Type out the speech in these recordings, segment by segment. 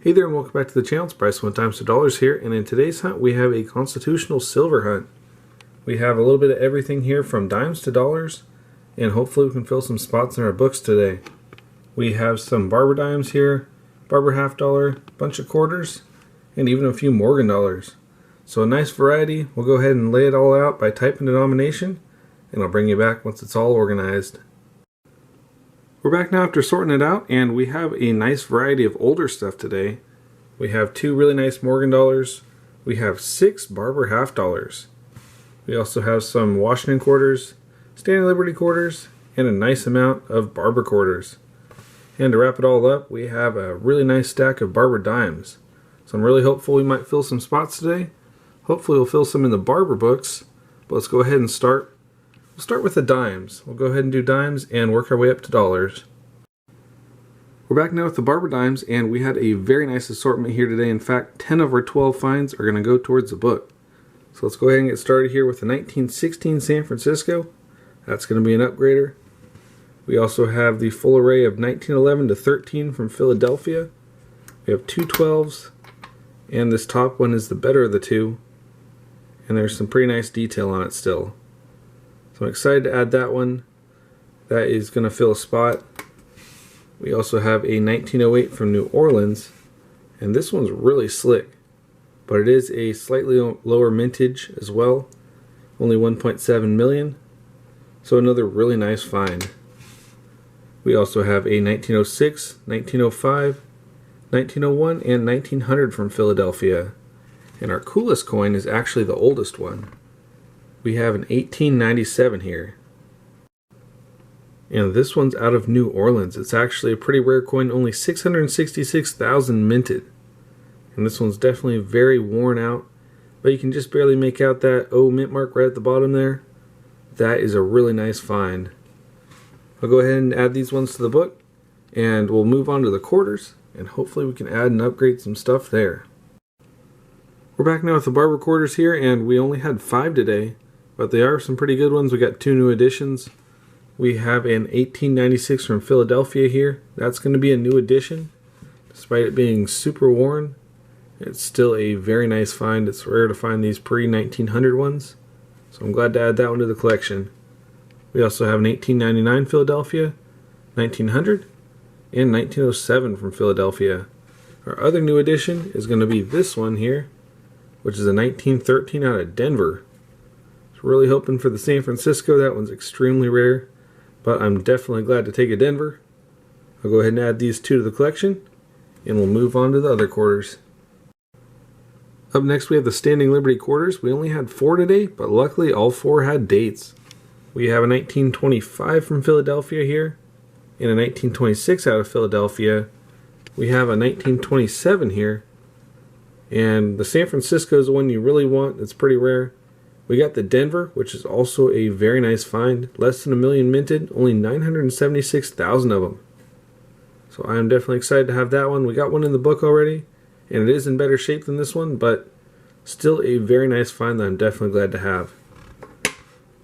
Hey there and welcome back to the channel. It's Bryce 1 times $2 here, and in today's hunt we have a constitutional silver hunt. We have a little bit of everything here from dimes to dollars, and hopefully we can fill some spots in our books today. We have some Barber dimes here, Barber half dollar, bunch of quarters, and even a few Morgan dollars. So a nice variety. We'll go ahead and lay it all out by typing denomination, and I'll bring you back once it's all organized. We're back now after sorting it out, and we have a nice variety of older stuff today. We have 2 really nice Morgan dollars. We have 6 Barber half dollars. We also have some Washington quarters, Standing Liberty quarters, and a nice amount of Barber quarters. And to wrap it all up, we have a really nice stack of Barber dimes. So I'm really hopeful we might fill some spots today. Hopefully we'll fill some in the Barber books, but let's go ahead and start. We'll start with the dimes. We'll go ahead and do dimes and work our way up to dollars. We're back now with the Barber dimes, and we had a very nice assortment here today. In fact, 10 of our 12 finds are going to go towards the book. So let's go ahead and get started here with the 1916 San Francisco. That's going to be an upgrader. We also have the full array of 1911 to 13 from Philadelphia. We have 2 12s, and this top one is the better of the two. And there's some pretty nice detail on it still. So I'm excited to add that one. That is going to fill a spot. We also have a 1908 from New Orleans, and this one's really slick, but it is a slightly lower mintage as well, only 1.7 million, so another really nice find. We also have a 1906, 1905, 1901, and 1900 from Philadelphia, and our coolest coin is actually the oldest one. We have an 1897 here. And this one's out of New Orleans. It's actually a pretty rare coin, only 666,000 minted. And this one's definitely very worn out, but you can just barely make out that O mint mark right at the bottom there. That is a really nice find. I'll go ahead and add these ones to the book, and we'll move on to the quarters, and hopefully we can add and upgrade some stuff there. We're back now with the Barber quarters here, and we only had 5 today, but they are some pretty good ones. We got 2 new additions. We have an 1896 from Philadelphia here. That's going to be a new addition. Despite it being super worn, it's still a very nice find. It's rare to find these pre-1900 ones, so I'm glad to add that one to the collection. We also have an 1899 Philadelphia, 1900, and 1907 from Philadelphia. Our other new addition is going to be this one here, which is a 1913 out of Denver. Really hoping for the San Francisco. That one's extremely rare, but I'm definitely glad to take a Denver. I'll go ahead and add these 2 to the collection, and we'll move on to the other quarters. Up next we have the Standing Liberty quarters. We only had 4 today, but luckily all 4 had dates. We have a 1925 from Philadelphia here, and a 1926 out of Philadelphia. We have a 1927 here, and the San Francisco is the one you really want. It's pretty rare. We got the Denver, which is also a very nice find. Less than a million minted, only 976,000 of them. So I am definitely excited to have that one. We got one in the book already, and it is in better shape than this one, but still a very nice find that I'm definitely glad to have.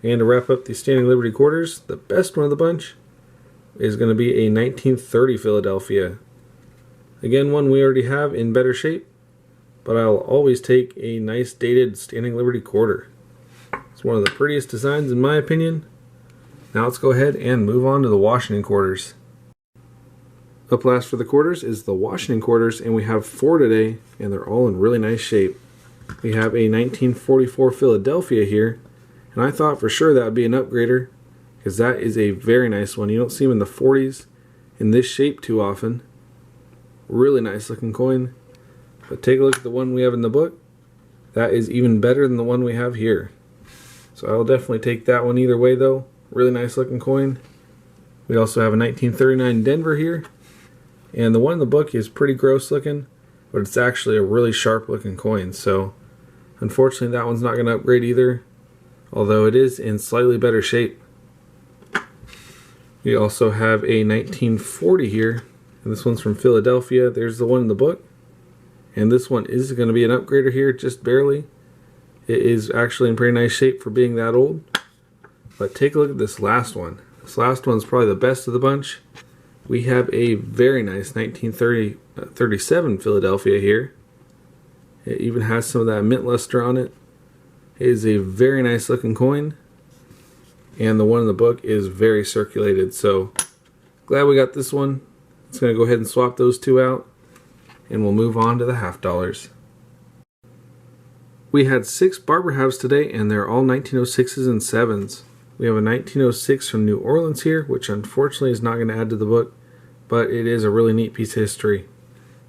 And to wrap up the Standing Liberty quarters, the best one of the bunch is going to be a 1930 Philadelphia. Again, one we already have in better shape, but I'll always take a nice dated Standing Liberty quarter. It's one of the prettiest designs in my opinion. Now let's go ahead and move on to the Washington quarters. Up last for the quarters is the Washington quarters, and we have 4 today, and they're all in really nice shape. We have a 1944 Philadelphia here, and I thought for sure that would be an upgrader, because that is a very nice one. You don't see them in the 40s in this shape too often. Really nice looking coin. But take a look at the one we have in the book. That is even better than the one we have here. So I will definitely take that one either way though. Really nice looking coin. We also have a 1939 Denver here. And the one in the book is pretty gross looking, but it's actually a really sharp looking coin. So unfortunately that one's not going to upgrade either, although it is in slightly better shape. We also have a 1940 here, and this one's from Philadelphia. There's the one in the book. And this one is going to be an upgrader here, just barely. It is actually in pretty nice shape for being that old. But take a look at this last one. This last one's probably the best of the bunch. We have a very nice 1937 Philadelphia here. It even has some of that mint luster on it. It is a very nice looking coin. And the one in the book is very circulated. So glad we got this one. It's going to go ahead and swap those two out. And we'll move on to the half dollars. We had 6 barber halves today, and they're all 1906s and 7s. We have a 1906 from New Orleans here, which unfortunately is not going to add to the book, but it is a really neat piece of history.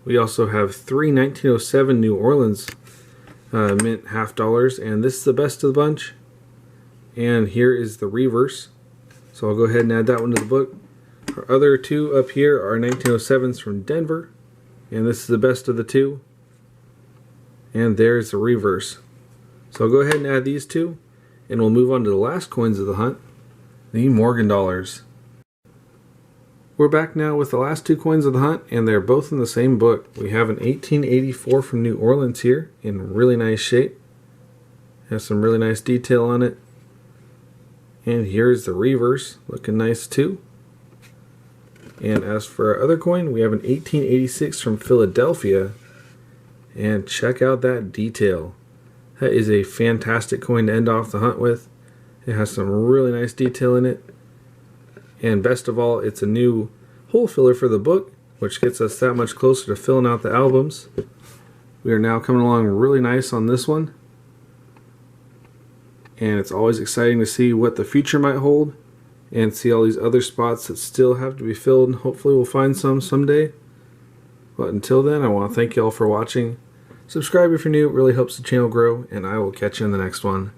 We also have 3 1907 New Orleans mint half dollars, and this is the best of the bunch. And here is the reverse. So I'll go ahead and add that one to the book. Our other 2 up here are 1907s from Denver, and this is the best of the 2. And there's the reverse. So I'll go ahead and add these 2, and we'll move on to the last coins of the hunt, the Morgan dollars. We're back now with the last 2 coins of the hunt, and they're both in the same book. We have an 1884 from New Orleans here in really nice shape. Has some really nice detail on it. And here's the reverse, looking nice too. And as for our other coin, we have an 1886 from Philadelphia. And check out that detail. That is a fantastic coin to end off the hunt with. It has some really nice detail in it. And best of all, it's a new hole filler for the book, which gets us that much closer to filling out the albums. We are now coming along really nice on this one. And it's always exciting to see what the future might hold and see all these other spots that still have to be filled. Hopefully we'll find some someday. But until then, I want to thank you all for watching. Subscribe if you're new, it really helps the channel grow, and I will catch you in the next one.